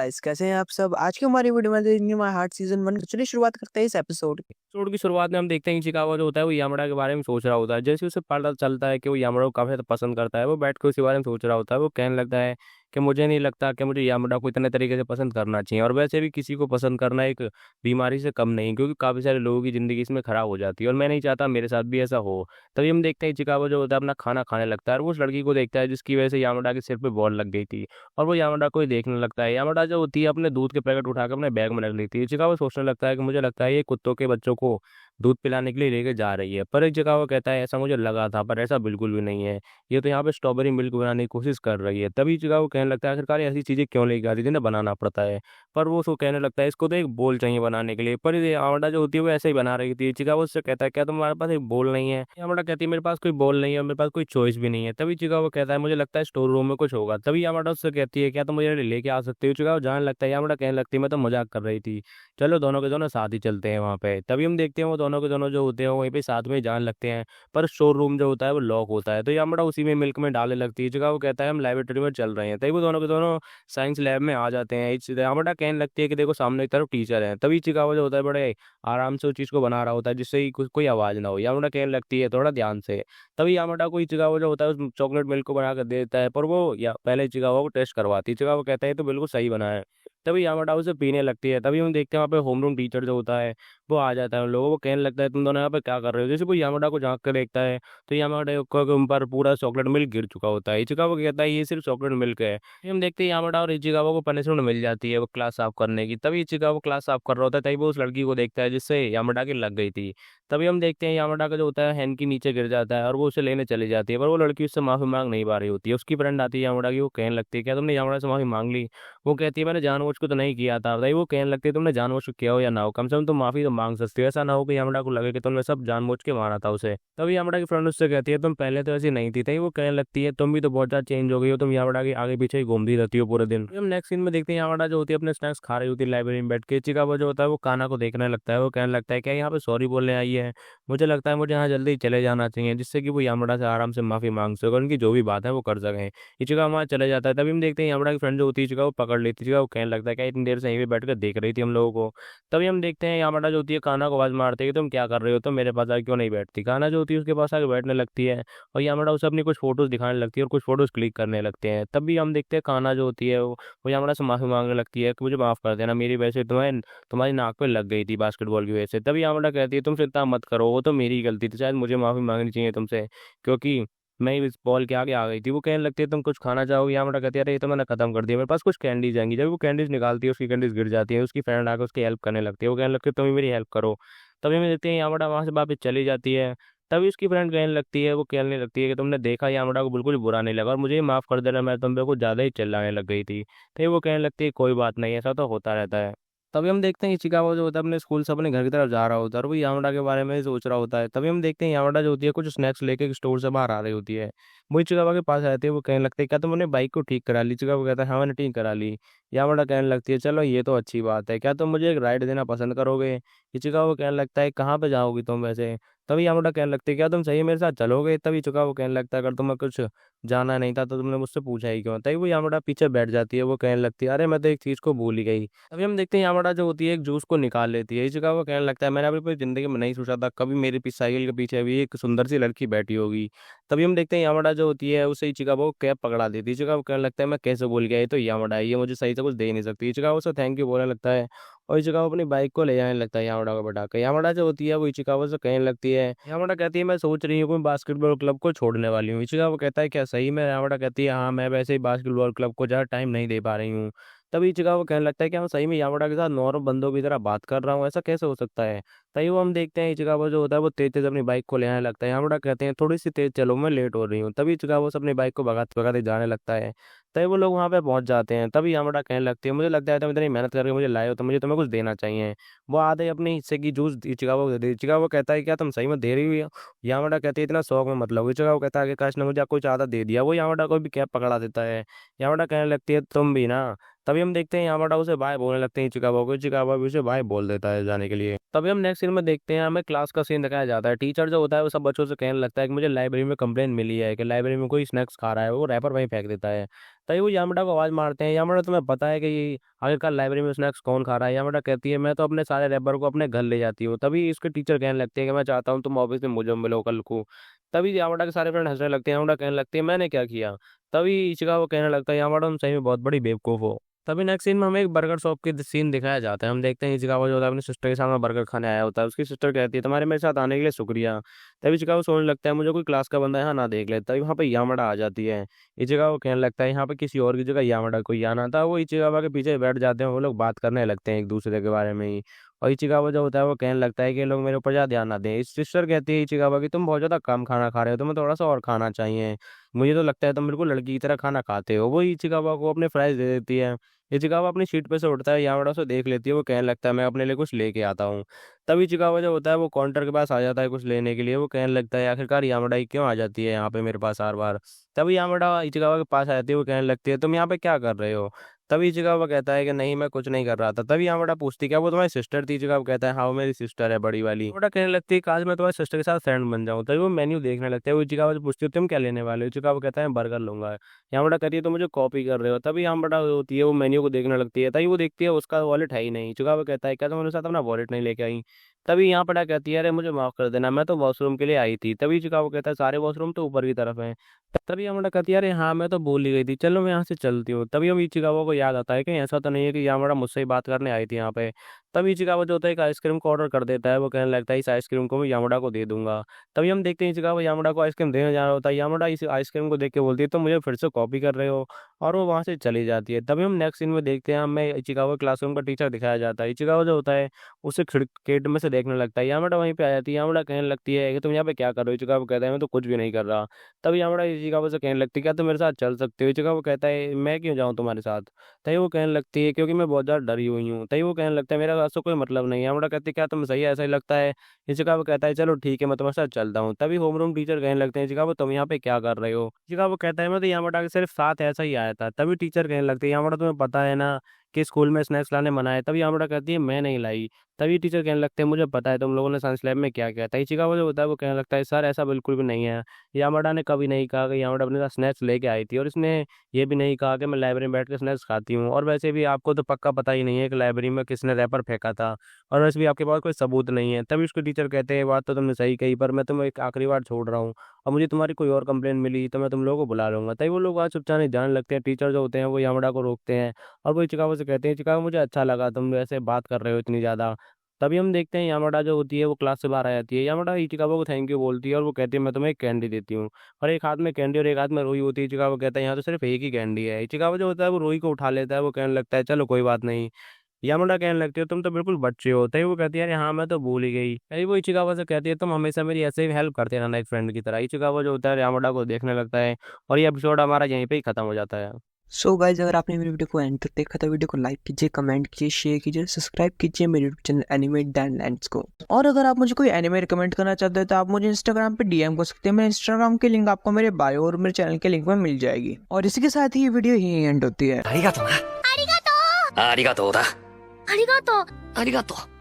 Guys, कैसे हैं आप सब? आज की हमारी वीडियो में देखेंगे माय हार्ट सीज़न 1। चलिए शुरुआत करते हैं इस एपिसोड की। एपिसोड की शुरुआत में हम देखते हैं कि चिकागो जो होता है वो यामाडा के बारे में सोच रहा होता है। जैसे उसे पता चलता है कि वो यामाडा को काफ़ी ज़्यादा पसंद करता है, वो बैठ के उसी बारे में सोच रहा होता है। वो कहने लगता है कि मुझे नहीं लगता कि मुझे यामाडा को इतने तरीके से पसंद करना चाहिए, और वैसे भी किसी को पसंद करना एक बीमारी से कम नहीं, क्योंकि काफ़ी सारे लोगों की ज़िंदगी इसमें खराब हो जाती है और मैं नहीं चाहता मेरे साथ भी ऐसा हो। तभी हम देखते हैं चिकागो जो होता है अपना खाना खाने लगता है और वो उस लड़की को देखता है जिसकी वजह से यामाडा के सिर पे बॉल लग गई थी, और वो यामाडा को ही देखने लगता है। यामाडा जो होती है अपने दूध के पैकेट उठाकर अपने बैग में रख लेती है। चिकागो सोचने लगता है कि मुझे लगता है ये कुत्तों के बच्चों को दूध पिलाने के लिए लेके जा रही है। पर एक जगह वो कहता है ऐसा मुझे लगा था, पर ऐसा बिल्कुल भी नहीं है। ये तो यहाँ पे स्ट्रॉबेरी मिल्क बनाने की कोशिश कर रही है। तभी जगह वो कहने लगता है आखिरकार ऐसी चीज़ें क्यों लेके आती थी ना, बनाना पड़ता है। पर वो उसको कहने लगता है इसको तो एक बोल चाहिए बनाने के लिए, पर ये आमड़ा जो होती है वो ऐसे ही बना रही थी। चिकागो उससे कहता है क्या तुम्हारे पास एक बोल नहीं है? आमड़ा कहती है मेरे पास कोई बोल नहीं है, मेरे पास कोई चॉइस भी नहीं है। तभी चिकागो कहता है मुझे लगता है स्टोर रूम में कुछ होगा। तभी आमड़ा उससे कहती है क्या तुम मुझे लेके आ सकते हो? चिकागो जाने लगता है, आमड़ा कहने लगती है मैं तो मजाक कर रही थी, चलो दोनों के दोनों साथ ही चलते हैं वहाँ पे। तभी हम देखते हैं वो दोनों के दोनों जो होते हैं वो वहीं पे साथ में जाने लगते हैं, पर स्टोर रूम जो होता है वो लॉक होता है। तो यामाडा उसी में मिल्क में डालने लगती है। जगह वो कहता है हम लेबोरेटरी में चल रहे हैं। तभी वो दोनों के दोनों साइंस लैब में आ जाते हैं। यामाडा कहने लगती है कि देखो सामने की तरफ टीचर है। तभी चिकागो जो होता है बड़े आराम से उस चीज़ को बना रहा होता है जिससे कि कोई आवाज़ ना हो। यामाडा कहने लगती है थोड़ा ध्यान से। तभी यामाडा को चिकागो जो होता है उस चॉकलेट मिल्क को बना कर दे देता है, पर वो या पहले चिकागो को टेस्ट करवाती है। चिकागो कहता है ये तो बिल्कुल सही बना है। तभी यामाडा उसे पीने लगती है। तभी हम देखते हैं वहाँ पे होम रूम टीचर जो होता है वो आ जाता है उन लोगों को, कहने लगता है तुम दोनों यहाँ पे क्या कर रहे हो? जैसे कोई यामाडा को झाँक कर देखता है तो यामाडा के ऊपर पूरा चॉकलेट मिल्क गिर चुका होता है। इचिकावा कहता है ये सिर्फ चॉकलेट मिल्क है। फिर हम देखते हैं यामाडा और इचिकावा को पनिशमेंट मिल जाती है वो क्लास साफ करने की। तभी इचिकावा क्लास साफ कर रहा होता है, तभी वो उस लड़की को देखता है जिससे यामाडा की लग गई थी। तभी हम देखते हैं यामाडा का जो होता है हैंकी नीचे गिर जाता है और वो उसे लेने चली जाती है, पर वो लड़की उससे माफी मांग नहीं पा रही होती है। उसकी फ्रेंड आती है यामाडा की, वो कहने लगती है क्या तुमने यामाडा से माफी मांग ली? वो कहती है मैंने जानबूझ के तो नहीं किया था। तभी वो कहने लगती है तुमने जानबूझ के किया हो या ना हो, कम से कम तुम माफी तो मांग सकती हो। ऐसा ना हो कि यामाडा को लगे कि तुमने सब जानबूझ के मारा था उसे। तभी यामाडा की फ्रेंड उससे कहती है तुम पहले तो ऐसी नहीं थी। तभी वो कहने लगती है तुम भी तो बहुत ज़्यादा चेंज हो गई हो, तुम यामाडा के आगे पीछे ही घूमती रहती हो पूरे दिन। फिर हम नेक्स्ट सीन में देखते हैं यामाडा जो होती है अपने स्नैक्स खा रही होती है लाइब्रेरी में बैठ के। चिकागो जो होता है वो काना को देखने लगता है। वो कहने लगता है क्या यहाँ पे सॉरी बोलने आई है? मुझे लगता है मुझे यहाँ जल्दी चले जाना चाहिए, जिससे कि वो यामाडा से आराम से माफी मांग सके और उनकी जो भी बात है वो कर सकें। इचिका वहाँ चले जाता है। तभी हम देखते हैं यामाडा की फ्रेंड जो होती है इचिका वो पकड़ लेती है। इचिका वो कहने लगता है क्या इतनी देर से यहीं पे बैठ कर देख रही थी हम लोगों को? तभी हम देखते हैं यामाडा जो होती है काना को आवाज मारती है कि तुम क्या कर रहे हो, तुम मेरे पास आके क्यों नहीं बैठती? काना जो होती है उसके पास आके बैठने लगती है और यामाडा उसे अपनी कुछ फोटोज दिखाने लगती है और कुछ फोटोज क्लिक करने लगते हैं। तब भी हम देखते हैं काना जो होती है वो यामाडा से माफी मांगने लगती है कि मुझे माफ कर देना, मेरी वजह से तुम्हारी नाक पे लग गई थी बास्केटबॉल की वजह से। तभी यामाडा कहती है तुमसे इतना मत करो, वो तो मेरी गलती थी, शायद मुझे माफी मांगनी चाहिए तुमसे, क्योंकि मैं इस बॉल के आगे आ गई थी। वो कहने लगती है तुम कुछ खाना चाहोगे? यामाडा कहती है अरे ये तो मैंने खत्म कर दिया, मेरे पास कुछ कैंडीज आएंगी। जब वो कैंडीज निकालती है उसकी कैंडीज गिर जाती है, उसकी फ्रेंड आकर उसकी हेल्प करने लगती है। वो कहने लगती है तुम ही मेरी हेल्प करो। तभी हमें देखते हैं यामाडा वहां से वापस चली जाती है। तभी उसकी फ्रेंड कहने लगती है, वो कहने लगती है कि तुमने देखा यामाडा को बिल्कुल भी बुरा नहीं लगा और मुझे ही माफ कर देना, मैं तुम पे कुछ ज्यादा ही चिल्लाने लग गई थी। तो वो कहने लगती है कोई बात नहीं, ऐसा तो होता रहता है। तभी हम देखते हैं इचिकावा जो होता है अपने स्कूल से अपने घर की तरफ जा रहा होता है और वो यामाडा के बारे में ही सोच रहा होता है। तभी हम देखते हैं यामाडा जो होती है कुछ स्नैक्स लेके स्टोर से बाहर आ रही होती है। वो इचिकावा के पास आती है। वो कहने लगते हैं क्या तुमने बाइक को ठीक करा ली? इचिकावा कहता है हाँ मैंने ठीक करा ली। यामाडा कहने लगती है चलो ये तो अच्छी बात है, क्या तुम मुझे एक राइड देना पसंद करोगे? इचिकावा कहने लगता है कहाँ पे जाओगी तुम वैसे? तभी यामाडा कहने लगती है क्या तुम सही मेरे साथ चलोगे? तभी इचिकावा कहने लगता है अगर तुम्हें कुछ जाना नहीं था तो तुमने मुझसे पूछा ही क्यों? तभी वो यामाडा पीछे बैठ जाती है। वो कहने लगती है अरे मैं तो एक चीज को भूल ही गई। अभी हम देखते हैं यामाडा जो होती है एक जूस को निकाल लेती है। इसी का वो कहने लगता है मैंने अपनी पूरी जिंदगी में नहीं सोचा था कभी मेरे पीछे साइकिल के पीछे भी एक सुंदर सी लड़की बैठी होगी। तभी हम देखते हैं यामाडा जो होती है उसे इचिकावा को कैब पकड़ा देती है। इचिकावा को कहने लगता है मैं कैसे भूल गया, ये तो यामाडा है, ये मुझे सही से कुछ दे नहीं सकती। इचिकावा उसे थैंक यू बोलने लगता है और इचिकावा अपनी बाइक को ले जाने लगता है यामाडा को बैठा कर। यामाडा जो होती है वो इचिकावा से कहने लगती है, यामाडा कहती है मैं सोच रही हूँ कि मैं बास्केटबॉल क्लब को छोड़ने वाली हूँ। इचिकावा कहता है क्या सही में? यामाडा कहती है हाँ मैं वैसे ही बास्केटबॉल क्लब को ज़्यादा टाइम नहीं दे पा रही हूँ। तभी चिकागो कहने लगता है कि मैं सही में यामाडा के साथ नॉर्मल बंदों की तरह बात कर रहा हूँ, ऐसा कैसे हो सकता है? तभी वो हम देखते हैं चिकागो जो होता है वो तेज तेज अपनी बाइक को ले आने लगता है। यामाडा कहते हैं थोड़ी सी तेज चलो मैं लेट हो रही हूँ। तभी चिकागो से अपनी बाइक को भगाते भगाते जाने लगता है। तभी वो लोग वहाँ पे पहुंच जाते हैं। तभी यामाडा कहने लगती है मुझे लगता है तुम इतनी मेहनत करके मुझे लाए हो तो मुझे तुम्हें कुछ देना चाहिए। वो आधे अपने हिस्से की जूस चिकागो को दे दी। चिकागो कहता है क्या तुम सही में दे रही हो? यामाडा कहती है इतना शौक में मतलब। चिकागो कहता है कि काश ने मुझे कुछ आधा दे दिया। वो यामाडा को भी कैब पकड़ा देता है। यामाडा कहने लगती है तुम भी ना। तभी हम देखते हैं यामाडा उसे बाय बोलने लगते हैं चिकागो को। चिकागो भी उसे बाय बोल देता है जाने के लिए। तभी हम नेक्स्ट सीन में देखते हैं हमें क्लास का सीन दिखाया जाता है। टीचर जो होता है वो सब बच्चों से कहने लगता है कि मुझे लाइब्रेरी में कंप्लेन मिली है कि लाइब्रेरी में कोई स्नैक्स खा रहा है, वो रैपर वहीं फेंक देता है। तभी वो यामाडा को आवाज़ मारते हैं, यामाडा तुम्हें पता है कि ये आखिरकार लाइब्रेरी में स्नैक्स कौन खा रहा है? यामाडा कहती है मैं तो अपने सारे रैपर को अपने घर ले जाती हूँ। तभी इसके टीचर कहने लगते हैं कि मैं चाहता हूँ तुम ऑफिस में मुझे मिलो कल को। तभी यामाडा के सारे फ्रेंड हँसने लगते हैं, यामाडा कहने लगती है मैंने क्या किया? तभी इचिकावा कहने लगता है यामाडा तुम सही में बहुत बड़ी बेवकूफ़ हो। तभी नेक्स्ट सीन में हमें एक बर्गर शॉप की सीन दिखाया जाता है। हम देखते हैं इचिकावा जो होता है अपनी सिस्टर के सामने बर्गर खाने आया होता है। उसकी सिस्टर कहती है तुम्हारे मेरे साथ आने के लिए शुक्रिया। तभी इचिकावा सोचने लगता है मुझे कोई क्लास का बंदा यहाँ ना देख ले। तभी वहाँ पे यामाडा आ जाती है। इचिकावा कहने लगता है यहाँ पे किसी और की जगह यामाडा कोई आना था। वो इचिकावा के पीछे बैठ जाते हैं, वो लोग बात करने लगते हैं एक दूसरे के बारे में ही। और इचिकावा जो होता है वो कहने लगता है कि ये लोग मेरे ऊपर ज़्यादा ध्यान ना दें। इस सिस्टर कहती है इचिकावा की तुम बहुत ज़्यादा कम खाना खा रहे हो, तुम्हें थोड़ा-सा और खाना चाहिए। मुझे तो लगता है तुम बिल्कुल लड़की की तरह खाना खाते हो। वो इचिकावा को अपने फ्राइज़ दे देती है। इचिकावा अपनी सीट पे से उठता है, यामाडा उसे देख लेती है, वो कहने लगता है मैं अपने लिए कुछ लेके आता हूँ। तभी इचिकावा जो होता है वो काउंटर के पास आ जाता है कुछ लेने के लिए, वो कहने लगता है आखिरकार यामाडा ही क्यों आ जाती है यहाँ पे मेरे पास हर बार। तभी यामाडा इचिकावा के पास आ जाती है, वो कहने लगती है तुम यहाँ पे क्या कर रहे हो? तभी इचिकावा कहता है कि नहीं मैं कुछ नहीं कर रहा था। तभी यामाडा पूछती है क्या वो तुम्हारी सिस्टर थी? इचिकावा कहता है हाँ वो मेरी सिस्टर है बड़ी वाली। यामाडा कहने लगती है काश मैं तुम्हारी सिस्टर के साथ फ्रेंड बन जाऊँ। तभी वो मेन्यू देखने लगता है, वो इचिकावा से पूछती है तुम क्या लेने वाले हो? इचिकावा कहता है मैं बर्गर लूँगा। यामाडा कहती है तुम मुझे कॉपी कर रहे हो। तभी यामाडा जो होती है वो मेन्यू को देखने लगती है, तभी वो देखती है उसका वॉलेट है ही नहीं। इचिकावा कहता है क्या तुम मेरे साथ अपना वॉलेट नहीं लेके आई? तभी यामाडा कहती है अरे मुझे माफ़ कर देना, मैं तो वॉशरूम के लिए आई थी। तभी इचिकावा कहता है सारे वॉशरूम तो ऊपर की तरफ हैं। तभी यामाडा कहती है अरे हाँ मैं तो भूल ही गई थी, चलो मैं यहाँ से चलती हूँ। तभी हम इचिकावा को याद आता है कि ऐसा तो नहीं है कि यामाडा मुझसे ही बात करने आई थी यहाँ पे। तभी इचिकावा जो होता है एक आइसक्रीम को ऑर्डर कर देता है, वो कहने लगता है इस आइसक्रीम को मैं यामाडा को दे दूंगा। तभी हम देखते हैं इचिकावा यामाडा को आइसक्रीम देने जा रहा होता है, यामाडा इस आइसक्रीम को देख के बोलती है तो मुझे फिर से कॉपी कर रहे हो, और वो वहाँ से चली जाती है। तभी हम नेक्स्ट सीन में देखते हैं हमें इचिकावा क्लासरूम का टीचर दिखाया जाता है। इचिकावा जो होता है उसे गेट में से देखने लगता है, यामाडा वहीं पे आ जाती है। यामाडा कहने लगती है कि तुम यहाँ पे क्या कर रहे हो? इचिकावा कहता है मैं तो कुछ भी नहीं कर रहा। तभी यामाडा इचिकावा से कहने लगती है क्या तुम मेरे साथ चल सकते हो? इचिकावा कहता है मैं क्यों जाऊँ तुम्हारे साथ? तभी वो कहने लगती है क्योंकि मैं बहुत ज़्यादा डरी हुई हूँ। तभी वो कहने लगता है मेरा ऐसा कोई मतलब नहीं है। यामाडा कहती है क्या तुम्हें सही ऐसा ही लगता है? इचिकावा कहता है चलो ठीक है मैं तुम्हारे साथ चलता हूँ। तभी होमरूम टीचर कहने लगते हैं इचिकावा तुम यहाँ पे क्या कर रहे हो? इचिकावा कहता है मैं तो यामाडा के सिर्फ साथ ऐसा ही आया था। तभी टीचर कहने लगते हैं यामाडा तुम्हें पता है ना कि स्कूल में स्नैक्स लाने मना है? तभी यामाडा कहती है मैं नहीं लाई। तभी टीचर कहने लगते हैं मुझे पता है तुम लोगों ने साइंस लैब में क्या किया था। इचिकावा जो होता है वो कहने लगता है सर ऐसा बिल्कुल भी नहीं है। यामाडा ने कभी नहीं कहा कि यामाडा अपने साथ स्नैक्स लेके आई थी, और इसने ये भी नहीं कहा कि मैं लाइब्रेरी में बैठ के स्नैक्स खाती हूँ। और वैसे भी आपको तो पक्का पता ही नहीं है कि लाइब्रेरी में किसने रैपर फेंका था, और वैसे भी आपके पास कोई सबूत नहीं है। तभी उसके टीचर कहते हैं बात तो तुमने सही कही, पर मैं तुम्हें एक आखिरी बार छोड़ रहा हूँ, और मुझे तुम्हारी कोई और कंप्लेन मिली तो मैं तुम लोगों को बुला लूँगा। तभी वो लोग वहाँ चुपचाप जाने लगते हैं। टीचर जो होते हैं वो यामाडा को रोकते हैं, और वो इचिकावा से कहते हैं इचिकावा मुझे अच्छा लगा तुम ऐसे बात कर रहे हो इतनी ज़्यादा। तभी हम देखते हैं यामाडा जो होती है वो क्लास से बाहर आ जाती है। यामाडा इचिकावा को थैंक यू बोलती है, और वो कहती है मैं तुम्हें एक कैंडी देती हूँ। और एक हाथ में कैंडी और एक हाथ में रुई होती है। इचिकावा कहता है यहाँ तो सिर्फ एक ही कैंडी है। इचिकावा जो होता है वो रुई को उठा लेता है, वो कहने लगता है चलो कोई बात नहीं। यामाडा कहने लगती है तुम तो बिल्कुल बच्चे हो। तभी वो कहती है अरे हाँ मैं तो भूल ही गई। तभी वो इचिकावा से कहती है तुम हमेशा मेरी ऐसे ही हेल्प करते रहना एक फ्रेंड की तरह। इचिकावा जो होता है यामाडा को देखने लगता है, और ये एपिसोड हमारा यहीं पे ही खत्म हो जाता है। सो गाइज अगर आपने मेरी वीडियो को एंड तक देखा तो वीडियो को लाइक कीजिए, कमेंट कीजिए, शेयर कीजिए, सब्सक्राइब कीजिए मेरे यूट्यूब चैनल एनिमेट डैनलैंड्स को। और अगर आप मुझे कोई एनिमे रिकमेंड करना चाहते हैं तो आप मुझे इंस्टाग्राम पे डीएम कर सकते हैं। मेरे इंस्टाग्राम की लिंक आपको मेरे बायो और मेरे चैनल के लिंक में मिल जाएगी। और इसी के साथ ही ये वीडियो यहीं एंड होती है। ありがとうだ。ありがとう。